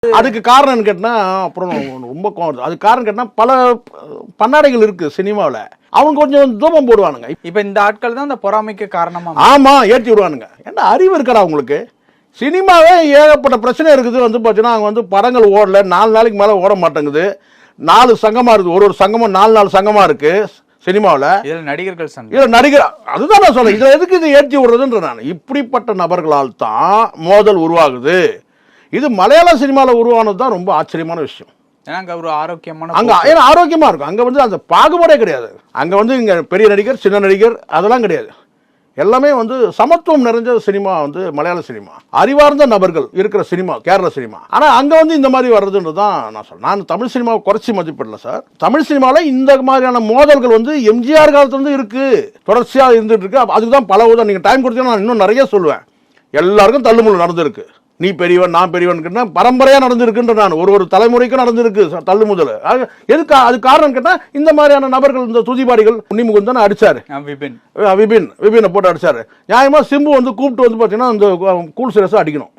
அதுக்கு காரணம் கேட்டா அப்புறம் ரொம்ப அதுக்கு காரணம் கேட்டா பல பன்னாடைகள் இருக்கு சினிமாவில். அவங்க கொஞ்சம் தூபம் போடுவானுங்க. இப்ப இந்த ஆட்கள் தான் அந்த பொறாமைக்கு காரணமா? ஆமா, ஏற்றி விடுவானுங்க. ஏன்னா அறிவு இருக்கடா உங்களுக்கு. சினிமாவே ஏகப்பட்ட பிரச்சனை இருக்குது. வந்து பார்த்தீங்கன்னா அவங்க வந்து படங்கள் ஓடல, 4 நாளைக்கு மேலே ஓட மாட்டேங்குது. 4 சங்கமா இருக்குது, ஒரு சங்கமும் 4 சங்கமா இருக்கு சினிமாவில். இதில் நடிகர்கள் சங்கம், இதில் நடிகர், அதுதான் நான் சொல்றேன். இதில் எதுக்கு இது ஏற்றி விடுறதுன்ற நான். இப்படிப்பட்ட நபர்களால் தான் மோதல் உருவாகுது. இது மலையாள சினிமாவில் உருவானது தான் ரொம்ப ஆச்சரியமான விஷயம். ஏன்னா அங்க ஒரு ஆரோக்கியமான அங்க ஏன்னா ஆரோக்கியமா இருக்கும். அங்க வந்து அந்த பாகுபாடே கிடையாது. அங்க வந்து இங்க பெரிய நடிகர் சின்ன நடிகர் அதெல்லாம் கிடையாது. எல்லாமே வந்து சமத்துவம் நிறைஞ்ச சினிமா வந்து மலையாள சினிமா. அறிவார்ந்த நபர்கள் இருக்கிற சினிமா கேரள சினிமா. ஆனா அங்க வந்து இந்த மாதிரி வர்றதுன்றதான் நான் சொல்றேன். நான் தமிழ் சினிமாவை குறைச்சி மதிப்பிடல சார். தமிழ் சினிமாவில் இந்த மாதிரியான மோதல்கள் வந்து எம்ஜிஆர் காலத்துல இருந்து இருக்கு, தொடர்ச்சியா இருந்துட்டு இருக்கு. அதுக்குதான் பல உதவி. நீங்க டைம் கொடுத்தீங்கன்னா நான் இன்னும் நிறைய சொல்லுவேன். எல்லாருக்கும் தள்ளுமுள்ளு நடந்திருக்கு. நீ பெரியவன் நான் பெரியவன் பரம்பரையா நடந்திருக்குன்ற நான் ஒரு தலைமுறைக்கும் நடந்திருக்கு தள்ளு முதல். எதுக்கு அது காரணம் கேட்டா இந்த மாதிரியான நபர்கள், இந்த துதிபாடிகள். உன்னிமுகுந்தன் அடிச்சாரு, விபினை போட்டு அடிச்சாரு. நியாயமா சிம்பு வந்து கூப்பிட்டு வந்து பாத்தீங்கன்னா அந்த கூல் சிரஸ் அடிக்கணும்.